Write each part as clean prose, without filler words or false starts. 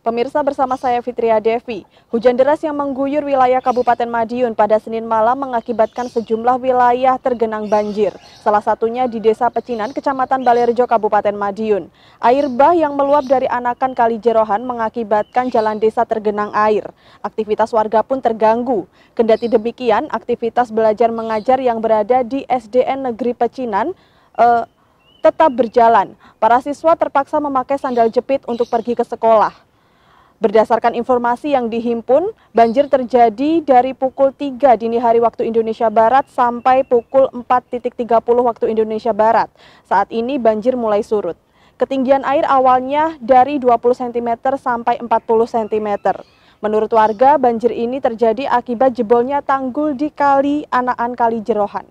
Pemirsa, bersama saya Fitria Devi, hujan deras yang mengguyur wilayah Kabupaten Madiun pada Senin malam mengakibatkan sejumlah wilayah tergenang banjir. Salah satunya di Desa Pecinan, Kecamatan Balerejo, Kabupaten Madiun. Air bah yang meluap dari anakan Kali Jerohan mengakibatkan jalan desa tergenang air. Aktivitas warga pun terganggu. Kendati demikian, aktivitas belajar mengajar yang berada di SDN Negeri Pecinan tetap berjalan. Para siswa terpaksa memakai sandal jepit untuk pergi ke sekolah. Berdasarkan informasi yang dihimpun, banjir terjadi dari pukul 3 dini hari waktu Indonesia Barat sampai pukul 4.30 waktu Indonesia Barat. Saat ini banjir mulai surut. Ketinggian air awalnya dari 20 cm sampai 40 cm. Menurut warga, banjir ini terjadi akibat jebolnya tanggul di Kali Anakan Kali Jerohan.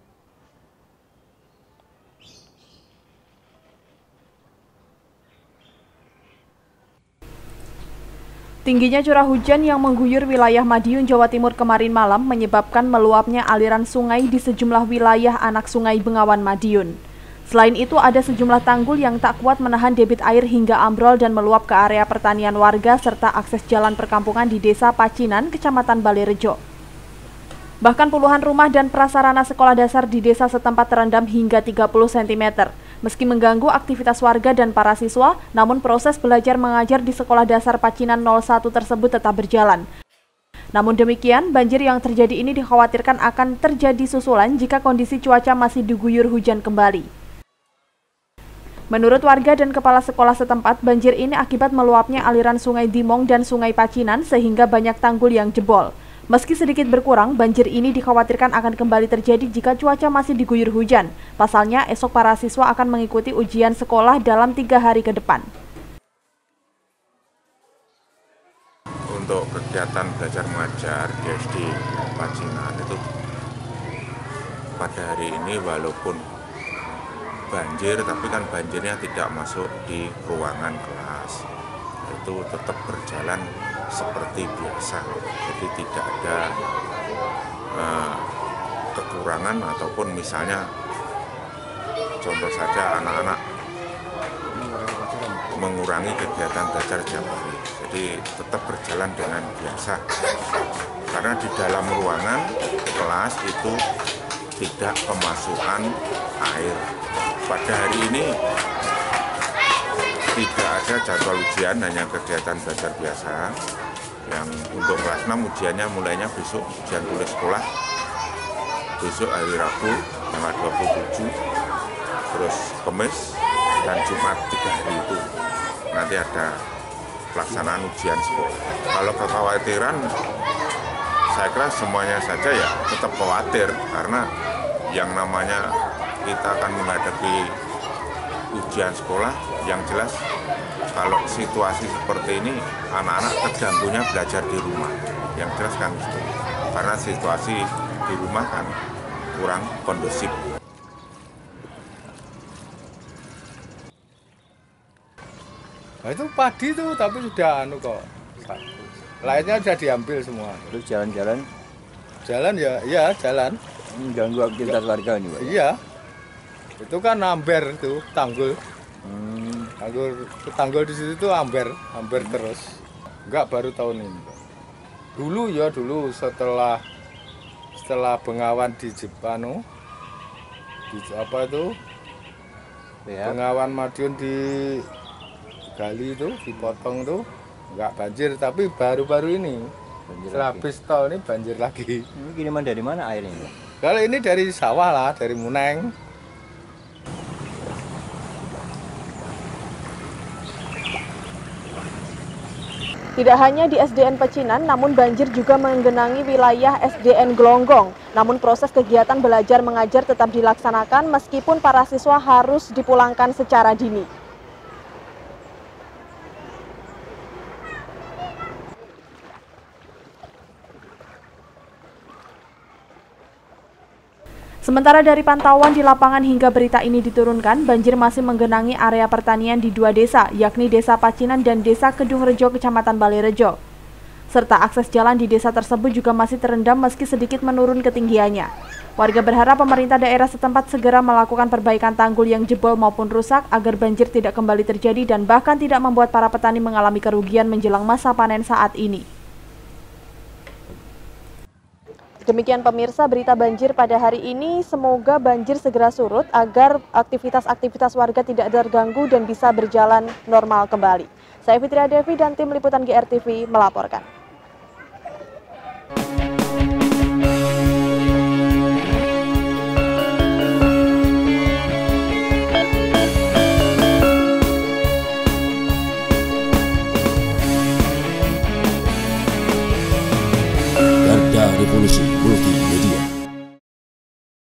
Tingginya curah hujan yang mengguyur wilayah Madiun, Jawa Timur kemarin malam menyebabkan meluapnya aliran sungai di sejumlah wilayah anak Sungai Bengawan Madiun. Selain itu, ada sejumlah tanggul yang tak kuat menahan debit air hingga ambrol dan meluap ke area pertanian warga serta akses jalan perkampungan di Desa Pacinan, Kecamatan Balerejo. Bahkan puluhan rumah dan prasarana sekolah dasar di desa setempat terendam hingga 30 cm. Meski mengganggu aktivitas warga dan para siswa, namun proses belajar mengajar di Sekolah Dasar Pacinan 01 tersebut tetap berjalan. Namun demikian, banjir yang terjadi ini dikhawatirkan akan terjadi susulan jika kondisi cuaca masih diguyur hujan kembali. Menurut warga dan kepala sekolah setempat, banjir ini akibat meluapnya aliran Sungai Dimong dan Sungai Pacinan sehingga banyak tanggul yang jebol. Meski sedikit berkurang, banjir ini dikhawatirkan akan kembali terjadi jika cuaca masih diguyur hujan. Pasalnya, esok para siswa akan mengikuti ujian sekolah dalam 3 hari ke depan. Untuk kegiatan belajar mengajar di SD Pacinan itu pada hari ini walaupun banjir, tapi kan banjirnya tidak masuk di ruangan kelas. Itu tetap berjalan seperti biasa, jadi tidak ada kekurangan ataupun misalnya contoh saja anak-anak mengurangi kegiatan belajar jam hari, jadi tetap berjalan dengan biasa karena di dalam ruangan kelas itu tidak kemasukan air. Pada hari ini tidak ada jadwal ujian, hanya kegiatan belajar biasa. Yang untuk kelas 6 ujiannya mulainya besok, ujian tulis sekolah besok hari Rabu tanggal 27, terus Kamis dan Jumat 3 hari itu nanti ada pelaksanaan ujian sekolah. Kalau kekhawatiran, saya kira semuanya saja ya tetap khawatir karena yang namanya kita akan menghadapi ujian sekolah, yang jelas kalau situasi seperti ini anak-anak terganggunya belajar di rumah, yang jelas kan itu karena situasi di rumah kan kurang kondusif. Nah, itu padi tuh tapi sudah kok, lainnya sudah diambil semua. Terus jalan-jalan? Jalan ya jalan. Mengganggu aktivitas warga ini, Pak? Iya. Itu kan amber tuh tanggul. Tanggul di situ tuh amber terus. Enggak baru tahun ini. Dulu setelah Bengawan di Jepanu, apa itu? Ya. Bengawan Madiun di gali itu dipotong tuh enggak banjir, tapi baru-baru ini setelah habis tahun ini banjir lagi. Ini kiriman dari mana air ini? Kalau ini dari sawah lah, dari Muneng. Tidak hanya di SDN Pecinan, namun banjir juga menggenangi wilayah SDN Glonggong. Namun proses kegiatan belajar mengajar tetap dilaksanakan meskipun para siswa harus dipulangkan secara dini. Sementara dari pantauan di lapangan hingga berita ini diturunkan, banjir masih menggenangi area pertanian di 2 desa, yakni Desa Pacinan dan Desa Kedungrejo, Kecamatan Balerejo. serta akses jalan di desa tersebut juga masih terendam meski sedikit menurun ketinggiannya. Warga berharap pemerintah daerah setempat segera melakukan perbaikan tanggul yang jebol maupun rusak agar banjir tidak kembali terjadi dan bahkan tidak membuat para petani mengalami kerugian menjelang masa panen saat ini. Demikian pemirsa berita banjir pada hari ini, semoga banjir segera surut agar aktivitas warga tidak terganggu dan bisa berjalan normal kembali. Saya Fitria Devi dan tim liputan GRTV melaporkan.